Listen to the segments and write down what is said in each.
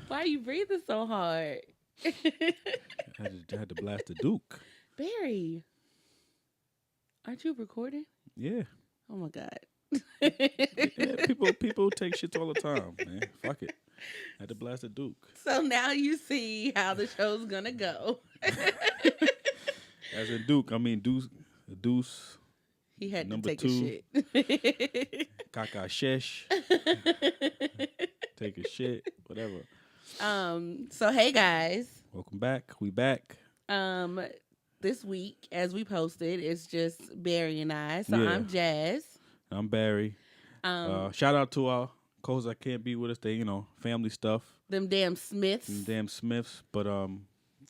Why are you breathing so hard? I had to blast the Duke. Barry, aren't you recording? Yeah. Oh my god. Yeah, people take shits all the time, man. Fuck it. I had to blast the Duke. So now you see how the show's gonna go. As in Duke, I mean Deuce, He had to number take a two, shit. Kaka Shesh, take a shit, whatever. So hey guys. Welcome back. We back. Um this week as we posted, it's just Barry and I. So Yeah. I'm Jazz. I'm Barry. Um Shout out to our co-hosts that can't be with us. They, family stuff. them damn Smiths. Them damn Smiths. But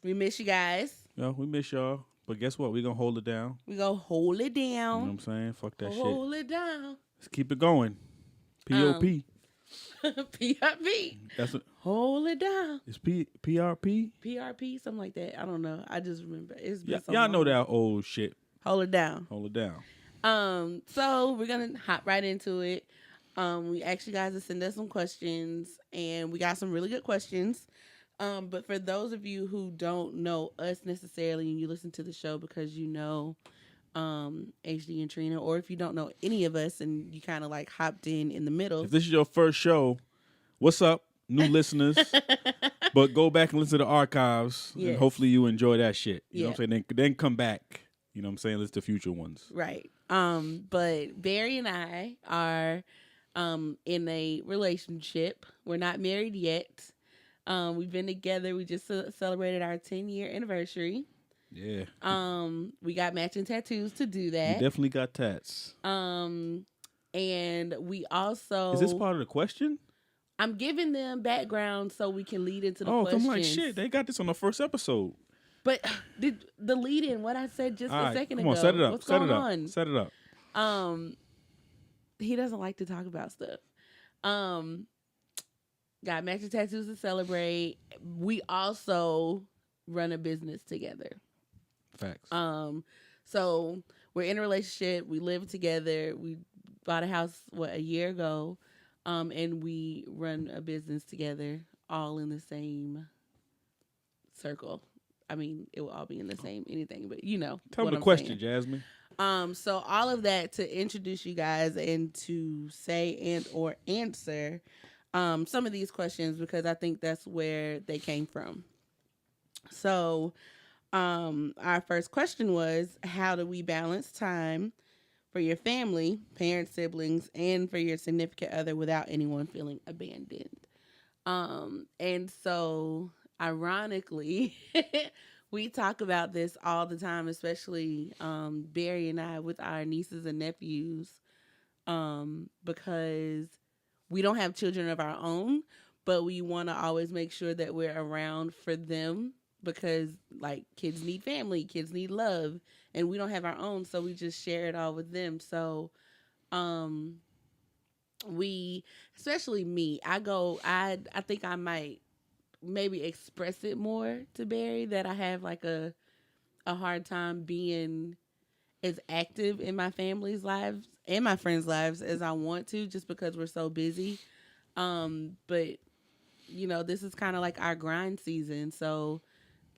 We miss you guys. we miss y'all. But guess what? We gonna hold it down. We go hold it You know what down. I'm saying? Fuck that shit. Hold it down. Let's keep it going. P.O.P. PRP. That's what. Hold it down. It's P.R.P. PRP, something like that. I don't know. I just remember it's been Yeah, so y'all long. know that old shit. Hold it down. Hold it down. So we're gonna hop right into it. We asked you guys to send us some questions, and we got some really good questions. But for those of you who don't know us necessarily, and you listen to the show because you know HD and Trina, or if you don't know any of us and you kind of like hopped in the middle. If this is your first show, what's up, new listeners? But go back and listen to the archives, and Yes. hopefully you enjoy that shit. You know Yeah. what I'm saying? Then come back. You know what I'm saying? Listen to future ones. Right. But Barry and I are in a relationship. We're not married yet. We've been together. We just celebrated our 10-year anniversary. Yeah. We got matching tattoos to do We that. definitely got tats. And we also Is this part of the question? I'm giving them background so we can lead into the Oh, questions. I'm like, shit, they got this on the first episode. But did the lead in what I said just All a right, second come ago? on, set it up. What's set going it up. on? Set it up. He doesn't like to talk about stuff. Got matching tattoos to celebrate. We also run a business together. Facts. So we're in a relationship. We live together. We bought a house a year ago, and we run a business together, all in the same circle. I mean, it will all be in the same anything, but you know. Tell me what the I'm question, saying. Jasmine. So all of that to introduce you guys and to say and or answer some of these questions because I think that's where they came from. So our first question was, how do we balance time for your family, parents, siblings, and for your significant other without anyone feeling abandoned? And so ironically, we talk about this all the time, especially Barry and I with our nieces and nephews, because we don't have children of our own, but we want to always make sure that we're around for them because, like, kids need family, kids need love, and we don't have our own, so we just share it all with them. So, we, especially me, I think I might maybe express it more to Barry that I have like a hard time being as active in my family's lives and my friends' lives as I want to just because we're so busy. But you know, this is kind of like our grind season. So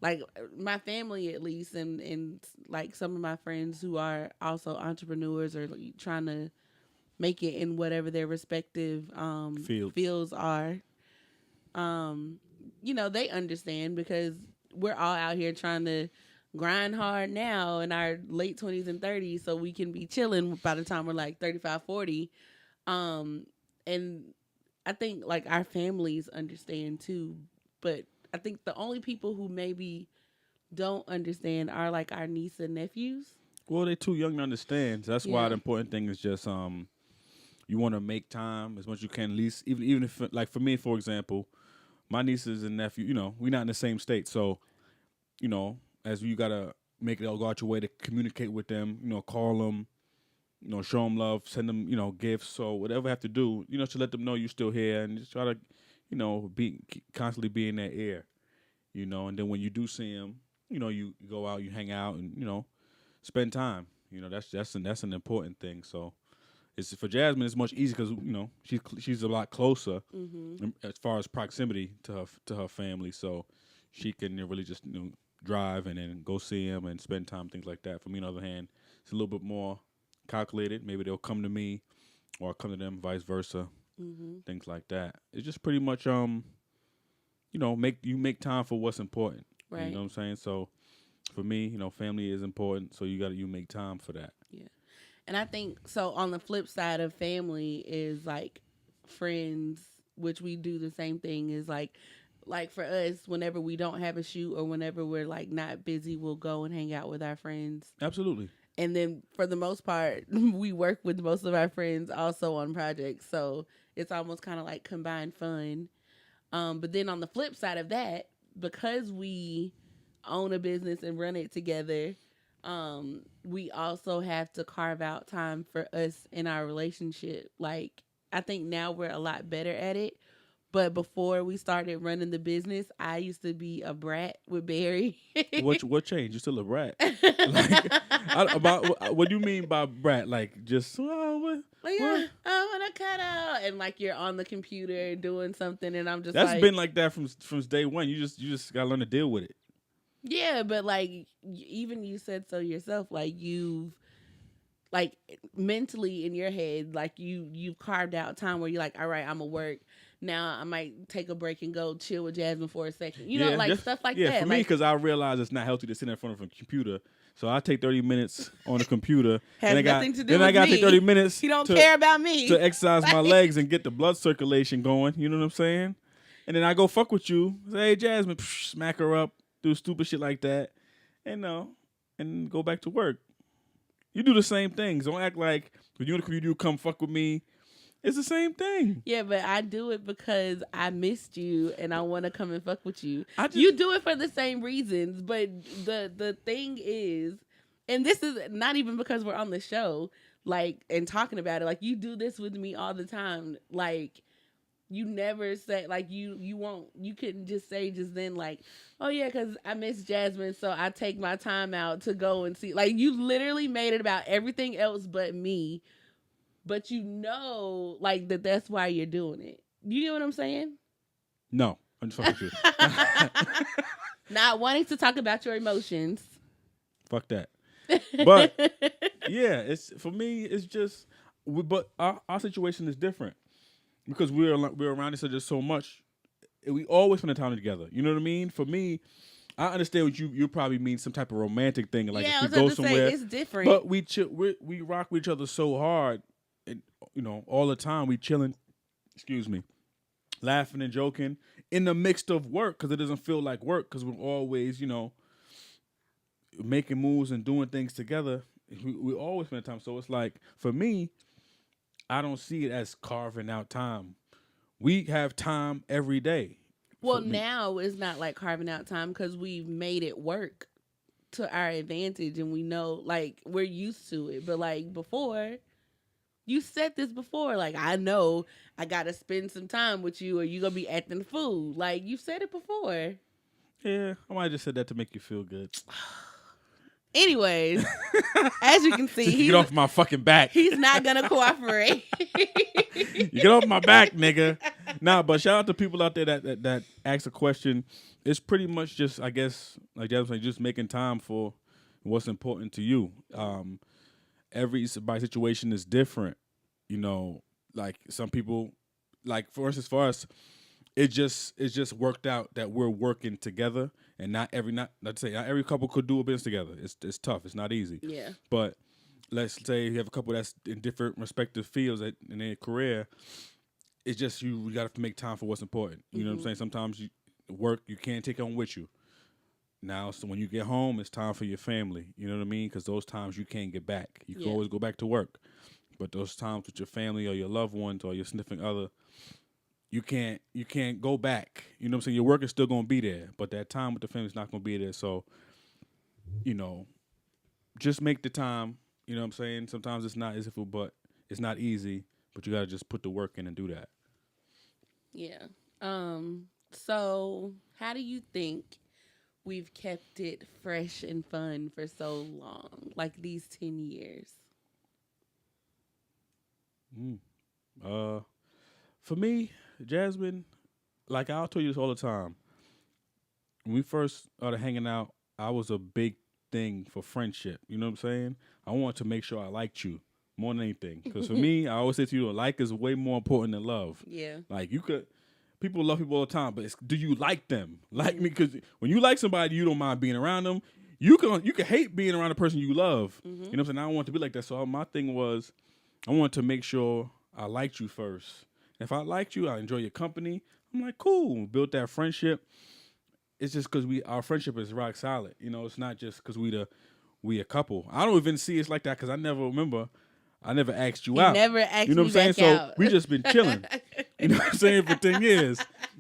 like my family at least and like some of my friends who are also entrepreneurs or trying to make it in whatever their respective fields are. You know, they understand because we're all out here trying to grind hard now in our late 20s and 30s so we can be chilling by the time we're like 35, 40. And I think like our families understand too, but I think the only people who maybe don't understand are like our niece and nephews. Well, they're too young to understand. So that's why Yeah. the important thing is just you want to make time as much as you can. At least even if like for me, for example, my nieces and nephew, we're not in the same state, so as you gotta make it go out your way to communicate with them, call them, show them love, send them, gifts, so whatever you have to do, to let them know you're still here and just try to, be constantly be in their ear, and then when you do see them, you go out, you hang out, and spend time. That's an important thing. So It's for Jasmine. It's much easier because she's a lot closer Mm-hmm. as far as proximity to her family, so she can really just drive and then go see him and spend time, things like that. For me, on the other hand, it's a little bit more calculated. Maybe they'll come to me or come to them, vice versa, Mm-hmm. things like that. It's just pretty much make time for what's important. Right. You know what I'm saying? So for me, family is important, so you make time for that. Yeah. And I think so on the flip side of family is like friends, which we do the same thing, is like for us, whenever we don't have a shoot or whenever we're like not busy, we'll go and hang out with our friends. Absolutely. And then for the most part, we work with most of our friends also on projects. So it's almost kind of like combined fun. But then on the flip side of that, because we own a business and run it together, we also have to carve out time for us in our relationship. Like, I think now we're a lot better at it. But before we started running the business, I used to be a brat with Barry. What changed? You're still a brat. Like, what do you mean by brat? Like, just what? Like, yeah, I want to cut out, and like you're on the computer doing something, and I'm just That's like, been like that from day one. You just gotta learn to deal with it. yeah, but like even you said so yourself, like you've like mentally in your head, like you've carved out time where you're like, all right, I'm gonna work. Now I might take a break and go chill with Jasmine for a second. You know, like stuff like that. Yeah, for me, like, because I realize it's not healthy to sit in front of a computer. So I take 30 minutes on the computer. has nothing to do with Then I got to me. take 30 minutes. He don't care about me. To exercise my legs and get the blood circulation going. You know what I'm saying? And then I go fuck with you. Say, hey, Jasmine, smack her up, do stupid shit like that, and go back to work. You do the same things. Don't act like when you in the computer, you come fuck with me. It's the same thing. Yeah, but I do it because I missed you and I want to come and fuck with you. You do it for the same reasons, but the thing is, and this is not even because we're on the show, like, and talking about it, like, you do this with me all the time. Like, you never say, like, you couldn't just say just then, like, oh yeah, because I miss Jasmine, so I take my time out to go and see. Like, you literally made it about everything else but me. But like that's why you're doing it. You get what I'm saying? No, I'm just fucking with you. Not wanting to talk about your emotions. Fuck that. But yeah, it's for me. It's just, but our situation is different because we're around each other so much. We always spend the time together. You know what I mean? For me, I understand what you probably mean, some type of romantic thing, like if we go somewhere. It's different. But we rock with each other so hard. And, all the time we chilling, laughing and joking in the midst of work because it doesn't feel like work because we're always, making moves and doing things together. We always spend time. So it's like, for me, I don't see it as carving out time. We have time every day. Well, now it's not like carving out time because we've made it work to our advantage and we know, like, we're used to it. But like before... You said this before, like, I know I got to spend some time with you or you're going to be acting the fool. Like, you said it before. Yeah, I might have just said that to make you feel good. Anyways, as you can see, get off my fucking back. He's not going to cooperate. You get off my back, nigga. Nah, but shout out to people out there that ask a question. It's pretty much just, I guess, like that was like just making time for what's important to you. Everybody's situation is different, like some people, like for instance, for us, it's just worked out that we're working together, and not every couple could do a business together. It's tough. It's not easy. Yeah. But let's say you have a couple that's in different respective fields in their career. It's just you got to make time for what's important. You know what I'm saying? Sometimes work you can't take on with you. Now, so when you get home, it's time for your family. You know what I mean? Because those times you can't get back. You can always go back to work. But those times with your family or your loved ones or your significant other, you can't go back. You know what I'm saying? Your work is still going to be there. But that time with the family is not going to be there. So, just make the time. You know what I'm saying? Sometimes it's not easy, but it's not easy. But you got to just put the work in and do that. Yeah. So, how do you think we've kept it fresh and fun for so long, like these 10 years? Mm. For me, Jasmine, like I'll tell you this all the time. When we first started hanging out, I was a big thing for friendship. You know what I'm saying? I wanted to make sure I liked you more than anything. Because for me, I always say to you, like is way more important than love. Yeah. Like you could, people love people all the time, but do you like them? Like me? Because when you like somebody, you don't mind being around them. You can hate being around a person you love. You know what I'm saying? I don't want to be like that. So my thing was, I wanted to make sure I liked you first. If I liked you, I enjoy your company. I'm like, cool. Built that friendship. It's just because our friendship is rock solid. You know, it's not just because we a couple. I don't even see it's like that because I never asked you out. Never asked you know me what I'm saying? back So out. we just been chilling. You know what I'm saying, for 10 years.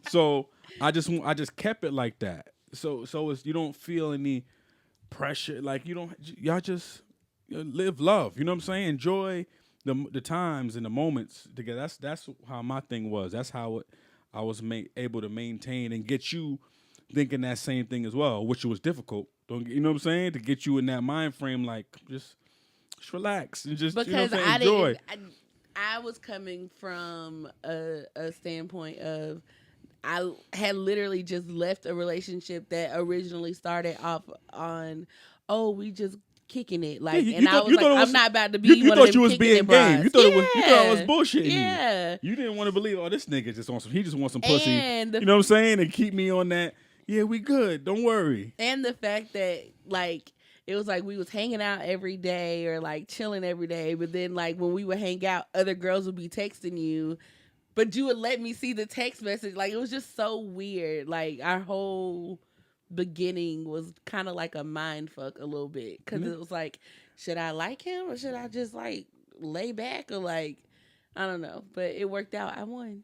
So I just kept it like that. So it's, you don't feel any pressure. Like y'all just live love. You know what I'm saying? Enjoy the times and the moments together. That's how my thing was. That's how I was able to maintain and get you thinking that same thing as well, which was difficult. You know what I'm saying? To get you in that mind frame, like just relax and just because enjoy. I was coming from a standpoint of I had literally just left a relationship that originally started off on, oh, we just kicking it, like, yeah, and I was like, I'm not about to be you one thought of them you was kicking being it game. brides. You thought Yeah. I was bullshitting Yeah. you. You didn't want to believe, oh, this nigga just wants he just wants some pussy. And you know what I'm saying? And keep me on that. Yeah, we good. Don't worry. And the fact that like it was like we was hanging out every day or like chilling every day, but then like when we would hang out, other girls would be texting you, but you would let me see the text message. Like it was just so weird. Like our whole beginning was kind of like a mind fuck a little bit because it was like, should I like him or should I just like lay back or like I don't know. But it worked out. I won.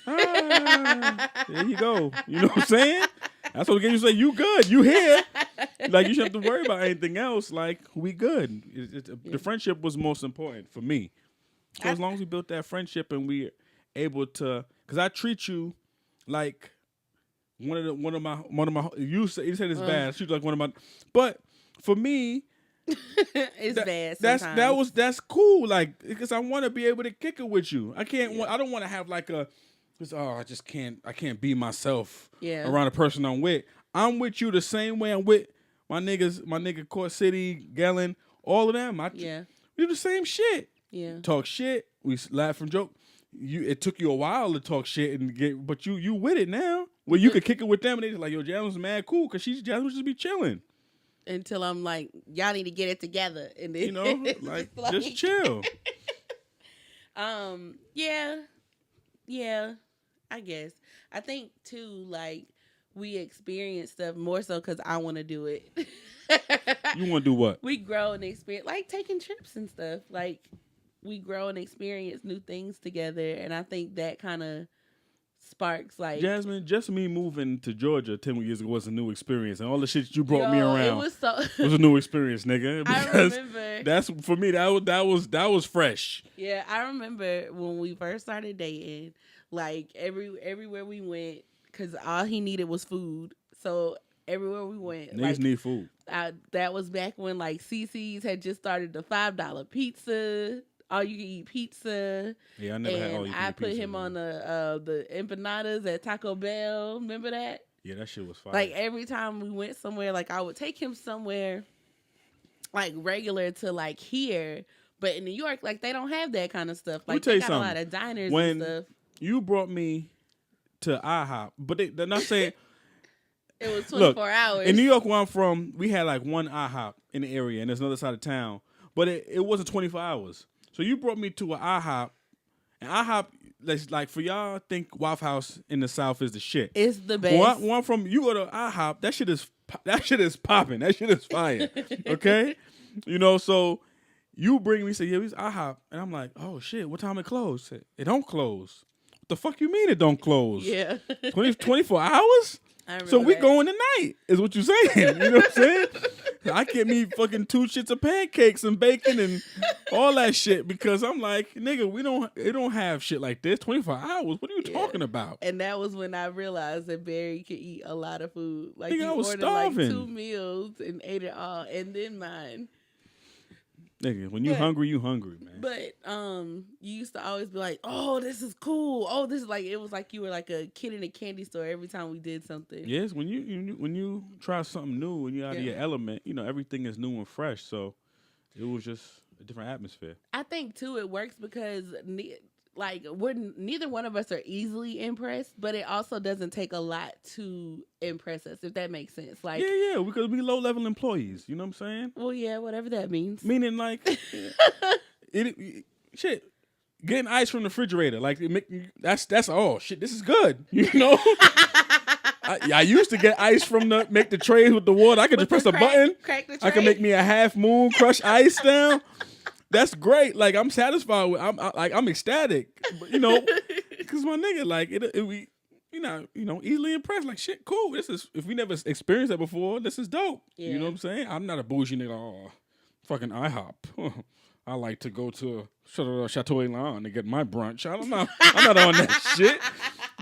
There you go. You know what I'm saying? That's what you say. You good. You here. Like you shouldn't have to worry about anything else. Like we good. The friendship was most important for me. So as long as we built that friendship and we able to, because I treat you like one of my. You said it's bad. She's like one of my, but for me, it's bad. Sometimes. That's cool. Like because I want to be able to kick it with you. I can't. I don't want to have like a. I just can't. I can't be myself around a person I'm with. I'm with you the same way I'm with my niggas. My nigga Court City, Gallon, all of them. We do the same shit. Yeah. Talk shit. We laugh and joke. It took you a while to talk shit and get, but you with it now. Where you could kick it with them and they just like, yo, Jasmine's mad cool because Jasmine just be chilling. Until I'm like, y'all need to get it together, and then like just chill. Yeah, I guess. I think too, like we experience stuff more so because I want to do it. You want to do what? We grow and experience, like taking trips and stuff. Like we grow and experience new things together, and I think that kind of sparks like Jasmine. Just me moving to Georgia 10 years ago was a new experience, and all the shit you brought me around was a new experience, nigga. Because I remember that's for me. That was fresh. Yeah, I remember when we first started dating. Like everywhere we went, because all he needed was food. So everywhere we went, niggas need food. That was back when like CC's had just started the $5 pizza. All you can eat pizza. Yeah, I never had all you can eat I put pizza, him on the empanadas at Taco Bell. Remember that? Yeah, that shit was fire. Like every time we went somewhere, like I would take him somewhere like regular to like here, but in New York, like they don't have that kind of stuff. Like they got a lot of diners and stuff. You brought me to IHOP, but they're not saying it was 24 hours. In New York, where I'm from, we had like one IHOP in the area, and there's another side of town, but it wasn't 24 hours. So you brought me to an IHOP, and IHOP, like for y'all, think Waffle House in the South is the shit. It's the best. One from you go to IHOP, that shit is popping. That shit is fire. Okay, so. You bring me, say, yeah, it's IHOP. And I'm like, oh, shit, what time it close? It don't close. What the fuck you mean it don't close? Yeah. 24 hours? So we going tonight, is what you saying. You know what I'm saying? I get me fucking 2 shits of pancakes and bacon and all that shit because I'm like, nigga, it don't have shit like this. 24 hours? What are you talking about? And that was when I realized that Barry could eat a lot of food. Like, nigga, he I was ordered starving. like 2 meals and ate it all, and then mine. Nigga, when you But- hungry, man. But you used to always be like, "Oh, this is cool. Oh, this is like," it was like you were like a kid in a candy store every time we did something. Yes, when you try something new, when you're out of your element, everything is new and fresh. So it was just a different atmosphere. I think too it works because neither one of us are easily impressed, but it also doesn't take a lot to impress us, if that makes sense. Like, Yeah, because we low level employees. You know what I'm saying? well, yeah, whatever that means. Meaning like, shit, getting ice from the refrigerator, like that's oh shit, this is good. You know. I used to get ice from make the trays with the water. I could just press a button. Crack the tray. I can make me a half moon, crush ice down. That's great. Like I'm satisfied with. I'm ecstatic. But, because my nigga, like we, easily impressed. Like shit, cool. This is if we never experienced that before. This is dope. Yeah. You know what I'm saying? I'm not a bougie nigga. Oh, fucking IHOP. I like to go to Chateau Elan to get my brunch. I'm not on that shit.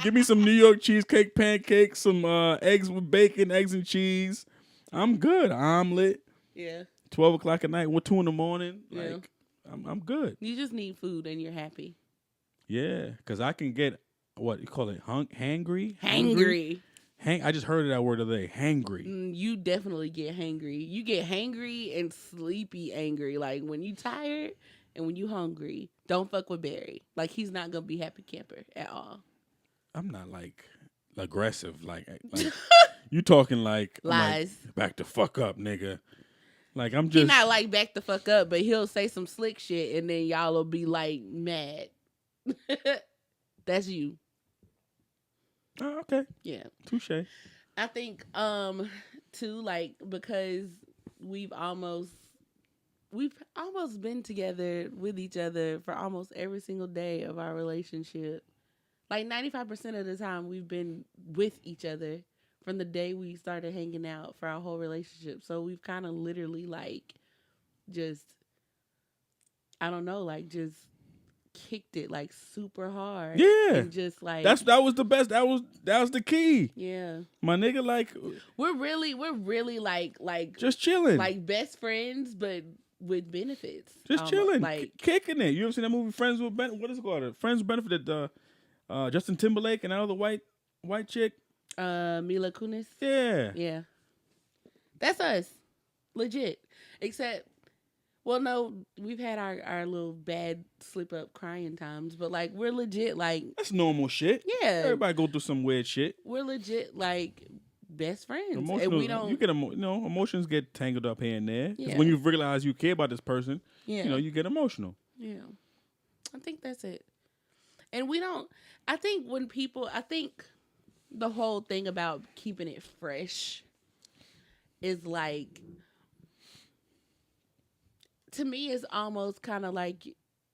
Give me some New York cheesecake pancakes, some eggs with bacon, eggs and cheese. I'm good. Omelet. Yeah. 12 o'clock at night, 2 in the morning. Yeah. Like, I'm good. You just need food and you're happy. Yeah, because I can get, what you call it, hangry? Hangry. I just heard of that word today, hangry. You definitely get hangry. You get hangry and sleepy angry. Like when you tired and when you hungry, don't fuck with Barry. Like he's not going to be happy camper at all. I'm not like aggressive. Like you talking like lies. Like, back the fuck up, nigga. Like I'm just. He not like back the fuck up, but he'll say some slick shit and then y'all will be like mad. That's you. Oh, okay. Yeah. Touche. I think too, like, because we've almost been together with each other for almost every single day of our relationship. Like 95% of the time we've been with each other from the day we started hanging out for our whole relationship. So we've kind of literally like just, I don't know, like just kicked it like super hard. Yeah. And just like that was the best. That was the key. Yeah. My nigga, like we're really like just chilling. Like best friends, but with benefits. Just chilling. Like kicking it. You ever seen that movie Friends with what is it called? Friends with Benefit that Justin Timberlake and that other white chick. Mila Kunis. Yeah. Yeah. That's us. Legit. Except, well, no, we've had our little bad slip up crying times, but like we're legit like that's normal shit. Yeah. Everybody go through some weird shit. We're legit like best friends. Emotional, and we don't. You get emotions get tangled up here and there. Yeah. When you realize you care about this person, Yeah. you get emotional. Yeah. I think that's it. And we don't. I think the whole thing about keeping it fresh is like, to me, it's almost kind of like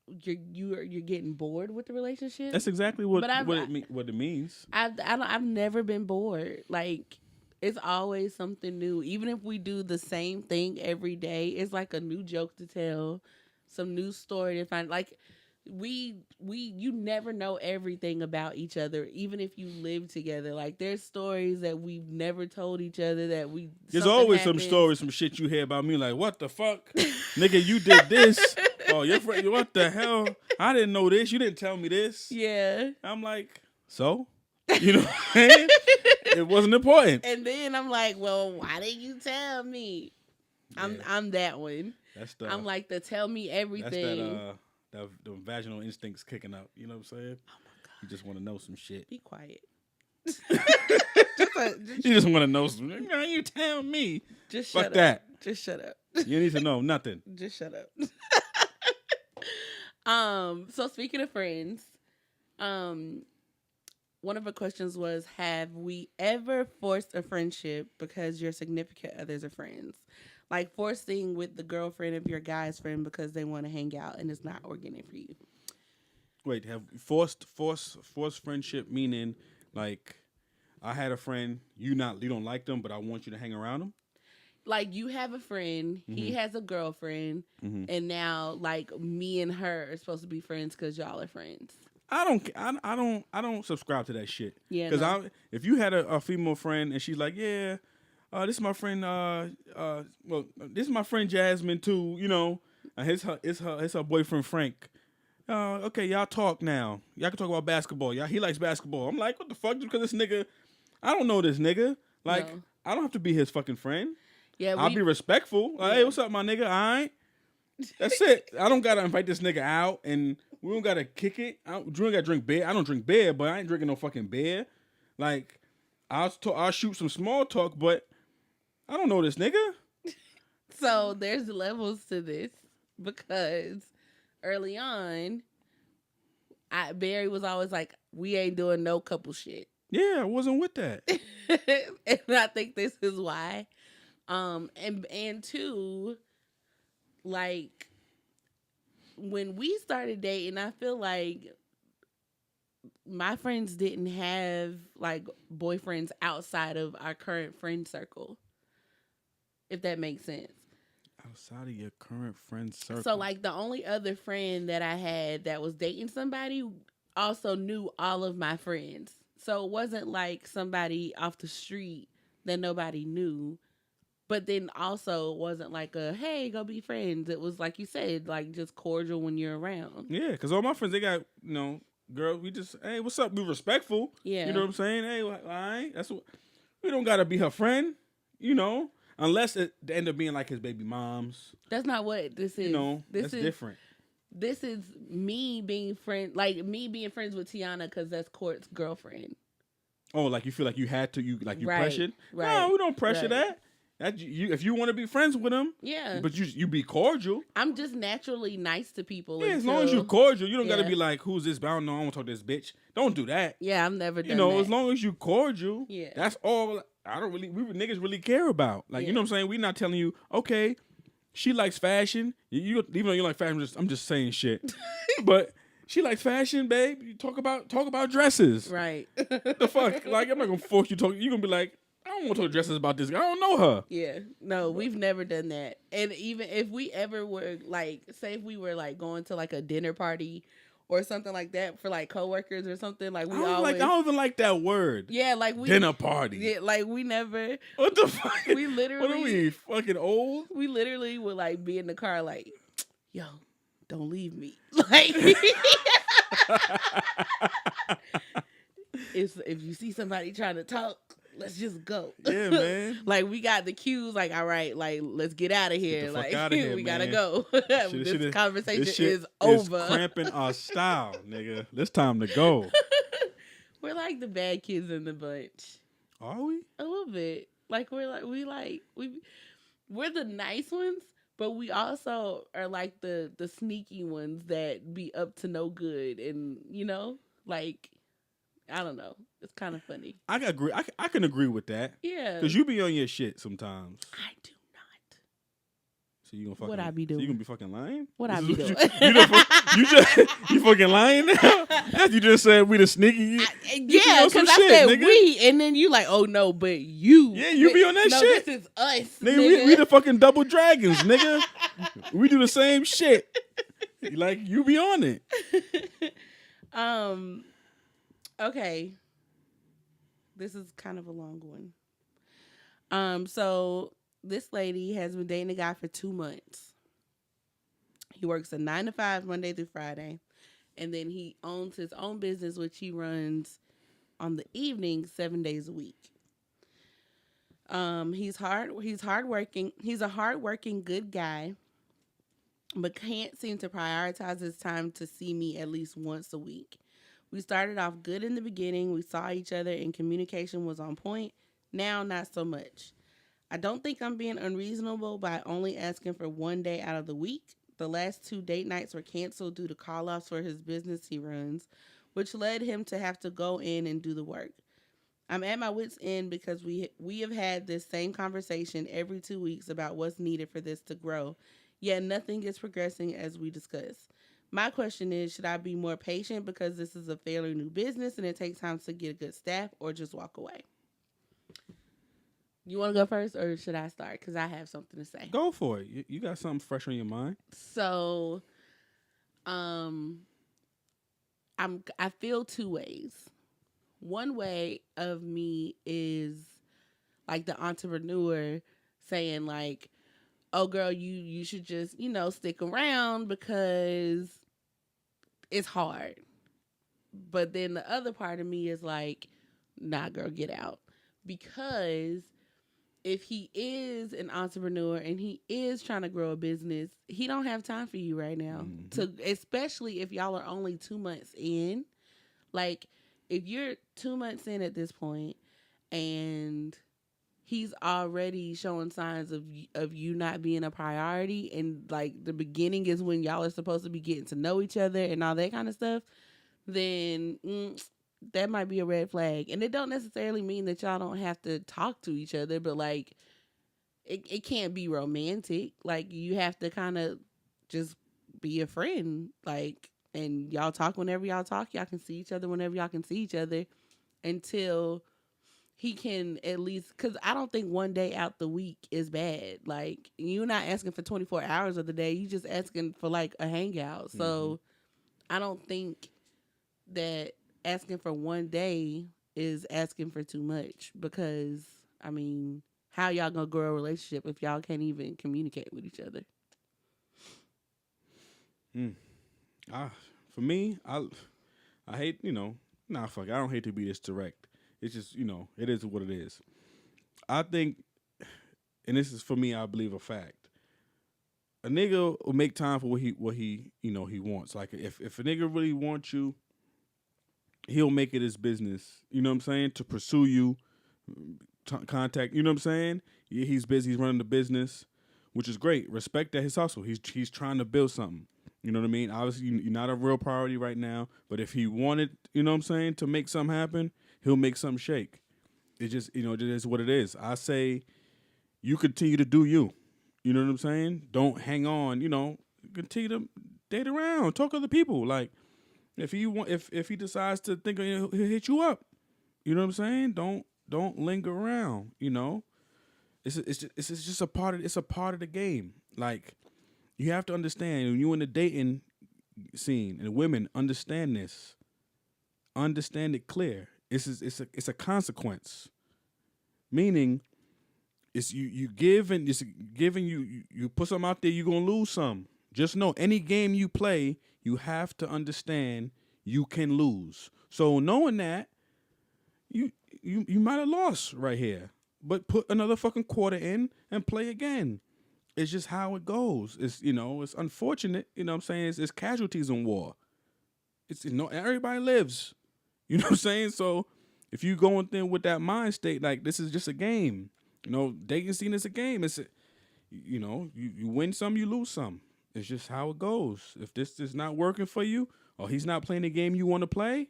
you're getting bored with the relationship. That's exactly what it means. I've never been bored. Like it's always something new. Even if we do the same thing every day, it's like a new joke to tell, some new story to find. Like you never know everything about each other, even if you live together. Like there's stories that we've never told each other that we. There's always some stories, some shit you hear about me. Like what the fuck, nigga, you did this. Oh, your friend, what the hell? I didn't know this. You didn't tell me this. Yeah. I'm like, so, you know what I'm saying? It wasn't important. And then I'm like, well, why didn't you tell me? Yeah. I'm that one. I'm like the tell me everything. That's the vaginal instincts kicking up. You know what I'm saying? Oh my God. You just want to know some shit. Be quiet. You just want to know some. You tell me. Just shut Fuck up. that. Just shut up. You need to know nothing. Just shut up. So speaking of friends, one of the questions was, have we ever forced a friendship because your significant others are friends? Like forcing with the girlfriend of your guy's friend because they want to hang out and it's not organic for you. Wait, have forced friendship meaning like I had a friend, you don't like them, but I want you to hang around them? Like you have a friend, he has a girlfriend, and now like me and her are supposed to be friends because y'all are friends. I don't subscribe to that shit. Yeah, because if you had a female friend and she's like, yeah, this is my friend. This is my friend Jasmine too. You know, It's her boyfriend Frank. Okay, y'all talk now. Y'all can talk about basketball. He likes basketball. I'm like, what the fuck? Because this nigga, I don't know this nigga. Like, No. I don't have to be his fucking friend. Yeah, I'll be respectful. Like, hey, what's up, my nigga? All right. That's it. I don't gotta invite this nigga out, and we don't gotta kick it. Drew ain't gotta drink beer. I don't drink beer, but I ain't drinking no fucking beer. Like, I'll shoot some small talk, but I don't know this nigga. So there's levels to this because early on, Barry was always like, "We ain't doing no couple shit." Yeah, I wasn't with that. And I think this is why. And two, like when we started dating, I feel like my friends didn't have like boyfriends outside of our current friend circle. If that makes sense. Outside of your current friend circle. So like the only other friend that I had that was dating somebody also knew all of my friends. So it wasn't like somebody off the street that nobody knew. But then also it wasn't like a, hey, go be friends. It was like you said, like just cordial when you're around. Yeah, because all my friends, they got, girl, we just, hey, what's up? We respectful. Yeah. You know what I'm saying? Hey, all right. That's what, we don't got to be her friend, unless it end up being like his baby mom's. That's not what this is. That's different. This is me being friends with Tiana because that's Court's girlfriend. Oh, like you feel like you had to, you right, pressured? Right. No, we don't pressure that. If you want to be friends with him, yeah, but you be cordial. I'm just naturally nice to people. Yeah, as long as you're cordial, you don't gotta be like, who's this? I don't know. I want to talk to this bitch. Don't do that. Yeah, I've never done that. As long as you cordial, yeah, that's all. We niggas really care about. Like, you know what I'm saying? We're not telling you, okay, she likes fashion. Even though you like fashion, I'm just saying shit. But she likes fashion, babe. You talk about dresses. Right. The fuck? Like, I'm not gonna force you to talk. You're gonna be like, I don't want to talk dresses about this guy. I don't know her. Yeah. No, we've never done that. And even if we ever were like, say if we were like going to like a dinner party or something like that for like coworkers or something, like I don't even like that word. Yeah, like dinner party. Yeah, like we never. What the fuck? We literally. What are we, fucking old? We literally would like be in the car like, yo, don't leave me. Like if you see somebody trying to talk, let's just go. Yeah, man. Like we got the cues. Like, all right, like let's get out of here. Get the fuck like outta here, we man. gotta go. This conversation is over. It's cramping our style, nigga. It's time to go. We're like the bad kids in the bunch. Are we? A little bit. Like we're the nice ones, but we also are like the sneaky ones that be up to no good, and like. I don't know. It's kind of funny. I can agree with that. Yeah. Because you be on your shit sometimes. I do not. So you gonna fucking... What I be doing? So you gonna be fucking lying? What I be doing? You fucking lying now? After you just said we the sneaky... Yeah, because I said nigga. We, and then you like, oh no, but you. Yeah, you be on that shit. This is us, nigga. We the fucking double dragons, nigga. We do the same shit. Like, you be on it. Okay. This is kind of a long one. So this lady has been dating a guy for 2 months. He works a 9 to 5 Monday through Friday. And then he owns his own business, which he runs on the evenings 7 days a week. He's hardworking. He's a hardworking, good guy, but can't seem to prioritize his time to see me at least once a week. We started off good in the beginning. We saw each other and communication was on point. Now, not so much. I don't think I'm being unreasonable by only asking for 1 day out of the week. The last 2 date nights were canceled due to call-offs for his business he runs, which led him to have to go in and do the work. I'm at my wit's end because we have had this same conversation every 2 weeks about what's needed for this to grow, yet nothing is progressing as we discuss. My question is, should I be more patient because this is a fairly new business and it takes time to get a good staff, or just walk away? You want to go first, or should I start? Because I have something to say. Go for it. You got something fresh on your mind. So, I feel 2 ways. One way of me is like the entrepreneur saying like, oh girl, you should just, stick around because it's hard. But then the other part of me is like, nah, girl, get out. Because if he is an entrepreneur and he is trying to grow a business, he don't have time for you right now. Especially if y'all are only 2 months in. Like, if you're 2 months in at this point and he's already showing signs of you not being a priority, and like the beginning is when y'all are supposed to be getting to know each other and all that kind of stuff, then that might be a red flag. And it don't necessarily mean that y'all don't have to talk to each other, but like it can't be romantic. Like, you have to kind of just be a friend, like, and y'all talk whenever y'all talk. Y'all can see each other whenever y'all can see each other, until he can at least, because I don't think one day out the week is bad. Like, you're not asking for 24 hours of the day. You just asking for like a hangout. So I don't think that asking for one day is asking for too much, because I mean, how y'all gonna grow a relationship if y'all can't even communicate with each other? For me, I hate, fuck, I don't hate to be this direct. It's just, it is what it is. I think, and this is for me, I believe a fact. A nigga will make time for what he he wants. Like, if a nigga really wants you, he'll make it his business. You know what I'm saying? To pursue you, contact. You know what I'm saying? Yeah, he's busy. He's running the business, which is great. Respect that his hustle. He's trying to build something. You know what I mean? Obviously, you're not a real priority right now. But if he wanted, you know what I'm saying, to make something happen, he'll make something shake. It just, it is what it is. I say, you continue to do you. You know what I'm saying? Don't hang on. Continue to date around, talk to other people. Like, if he decides to think he'll hit you up. You know what I'm saying? Don't linger around. It's just a part of the game. Like, you have to understand, when you're in the dating scene, and women understand this. Understand it clear. It's a consequence. Meaning, it's you give, and it's giving you put something out there, you're gonna lose some. Just know, any game you play, you have to understand you can lose. So knowing that, you might have lost right here, but put another fucking quarter in and play again. It's just how it goes. It's it's unfortunate. You know what I'm saying? It's casualties in war. It's everybody lives. You know what I'm saying? So if you go in there with that mind state, like, this is just a game. Dating scene is a game. It's you win some, you lose some. It's just how it goes. If this is not working for you, or he's not playing the game you want to play,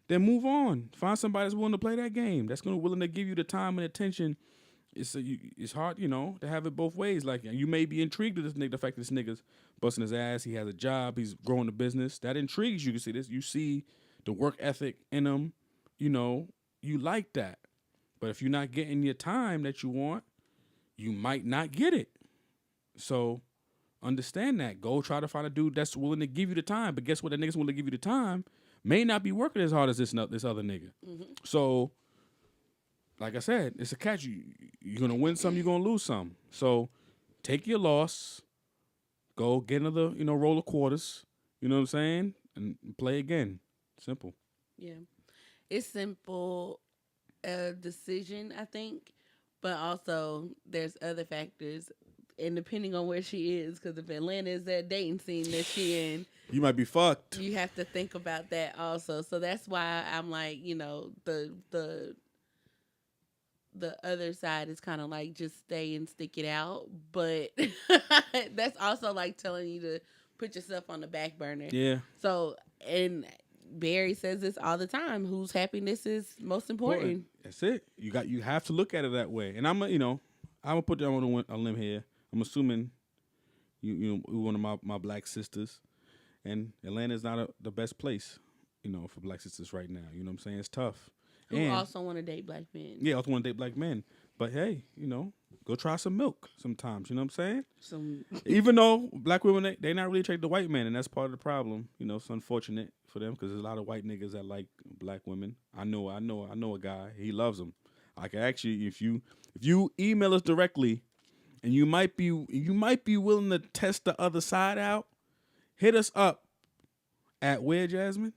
then move on. Find somebody that's willing to play that game. That's willing to give you the time and attention. It's hard, to have it both ways. Like, you may be intrigued with this nigga, the fact that this nigga's busting his ass, he has a job, he's growing the business. That intrigues you. You see this. You see the work ethic in him. You like that. But if you're not getting your time that you want, you might not get it. So understand that. Go try to find a dude that's willing to give you the time. But guess what? That nigga's willing to give you the time may not be working as hard as this other nigga. Mm-hmm. So, like I said, it's a catch. You're going to win some, you're going to lose some. So take your loss. Go get another, roll of quarters. You know what I'm saying? And play again. Simple. Yeah. It's simple. A decision, I think. But also, there's other factors. And depending on where she is, because if Atlanta is that dating scene that she in, you might be fucked. You have to think about that also. So that's why I'm like, the other side is kind of like, just stay and stick it out. But that's also like telling you to put yourself on the back burner. Yeah. So, and Barry says this all the time: whose happiness is most important. That's it. You have to look at it that way. And I'm gonna put that on a limb here. I'm assuming you one of my black sisters, and Atlanta's not the best place, for black sisters right now. You know what I'm saying? It's tough. Who also want to date black men. Yeah, also want to date black men. But hey, go try some milk sometimes. You know what I'm saying? Even though black women, they not really attracted to white men, and that's part of the problem. It's unfortunate for them, because there's a lot of white niggas that like black women. I know a guy. He loves them. I can actually, if you email us directly, and you might be willing to test the other side out, hit us up at where, Jasmine?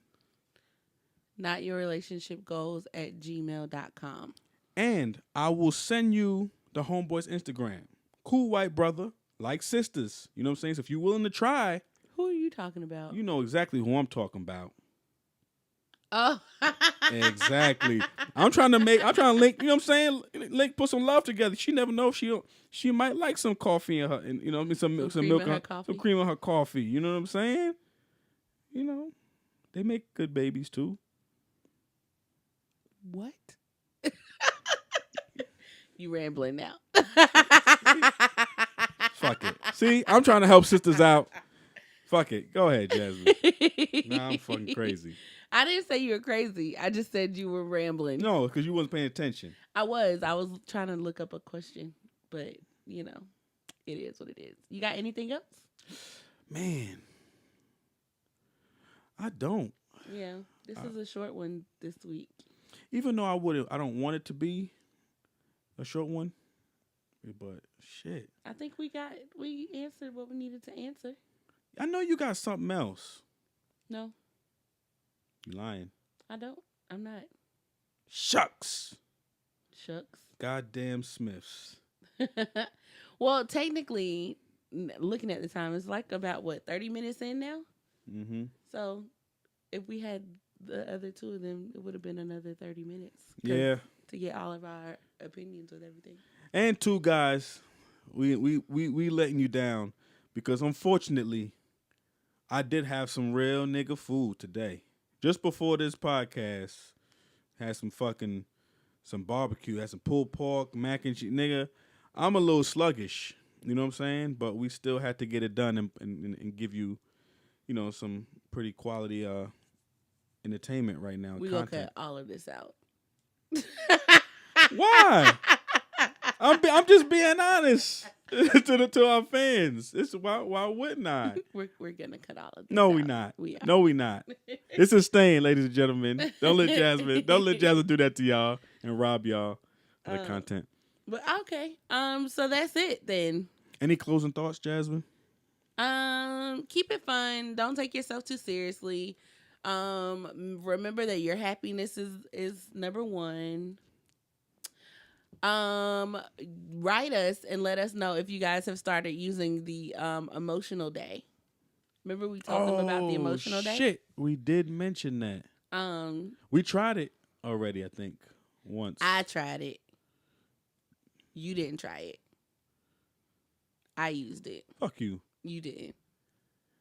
notyourrelationshipgoals@gmail.com. And I will send you the homeboy's Instagram. Cool white brother, like sisters. You know what I'm saying? So if you're willing to try, Who are you talking about? you know exactly who I'm talking about. Oh. Exactly. I'm trying to link, you know what I'm saying? Put some love together. She never know if she might like some coffee in her, and you know, I mean, some milk in her coffee. Some cream in her coffee. You know what I'm saying? You know, they make good babies too. What? You rambling now. Fuck it. See, I'm trying to help sisters out. Fuck it. Go ahead, Jasmine. Nah, I'm fucking crazy. I didn't say you were crazy. I just said you were rambling. No, because you wasn't paying attention. I was trying to look up a question, but you know, it is what it is. You got anything else? Man, I don't. Yeah, this is a short one this week. Even though I don't want it to be a short one, but shit. I think we answered what we needed to answer. I know you got something else. No. You lying. I don't. I'm not. Shucks. Goddamn Smiths. Well, technically, looking at the time, it's like about, 30 minutes in now? Mm-hmm. So, if we had the other two of them, it would have been another 30 minutes. Yeah. To get all of our opinions with everything. And two guys, we letting you down because unfortunately, I did have some real nigga food today. Just before this podcast, had some barbecue, had some pulled pork, mac and cheese. Nigga, I'm a little sluggish, you know what I'm saying? But we still had to get it done and give you, you know, some pretty quality entertainment right now. We gonna cut all of this out. Why? I'm just being honest to our fans. Why wouldn't I? We're gonna cut all of this. No, out. we not. We are. No, we not. This is staying, ladies and gentlemen. Don't let Jasmine do that to y'all and rob y'all of the content. But okay. So that's it then. Any closing thoughts, Jasmine? Keep it fun. Don't take yourself too seriously. Remember that your happiness is number one. Write us and let us know if you guys have started using the emotional day. Remember we talked about the emotional day? Shit, we did mention that. We tried it already, I think, once. I tried it. You didn't try it. I used it. Fuck you. You didn't.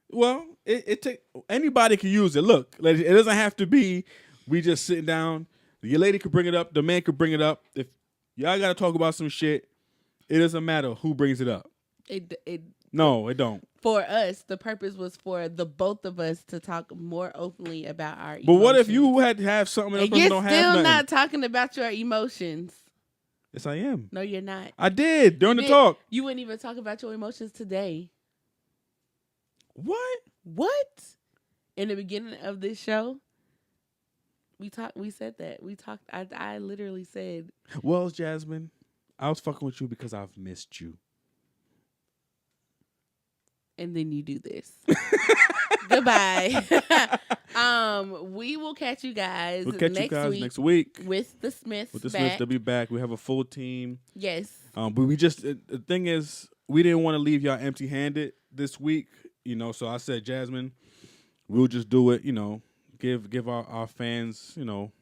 Well, anybody can use it. Look, it doesn't have to be we just sitting down. Your lady could bring it up. The man could bring it up. If y'all got to talk about some shit, it doesn't matter who brings it up. No, it don't. For us, the purpose was for the both of us to talk more openly about our emotions. But what if you had to have something and you're don't have still nothing? not talking about your emotions? Yes, I am. No, you're not. I did during the talk. You wouldn't even talk about your emotions today. What? In the beginning of this show, we said that. I literally said, well, Jasmine, I was fucking with you because I've missed you. And then you do this. Goodbye. We will catch you guys next week with the Smiths. Smiths, they'll be back. We have a full team. Yes. But the thing is, we didn't want to leave y'all empty-handed this week. You know, so I said, Jasmine, we'll just do it, you know, give our fans, you know,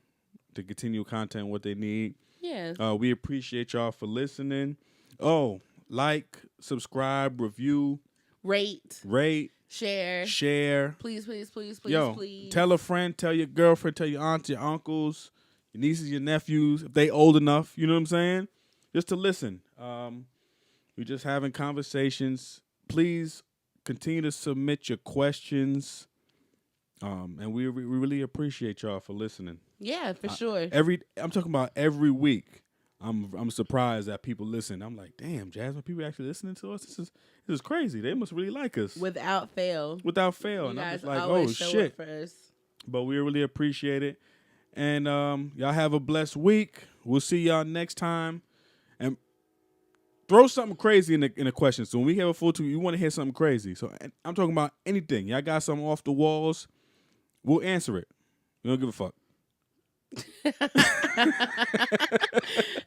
to continue content what they need. Yes. We appreciate y'all for listening. Oh, like, subscribe, review. Rate. Share. Please. Yo, tell a friend, tell your girlfriend, tell your aunts, your uncles, your nieces, your nephews, if they old enough, you know what I'm saying? Just to listen. We're just having conversations. Please continue to submit your questions, and we really appreciate y'all for listening. Yeah, for sure. I'm talking about every week. I'm surprised that people listen. I'm like, damn, Jasmine, people actually listening to us. This is crazy. They must really like us. Without fail. You and I'm just like, oh shit. For us. But we really appreciate it, and y'all have a blessed week. We'll see y'all next time, and throw something crazy in the question. So when we have a full 2, you want to hear something crazy. So I'm talking about anything. Y'all got something off the walls, we'll answer it. We don't give a fuck.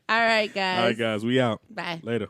All right, guys. All right, guys. We out. Bye. Later.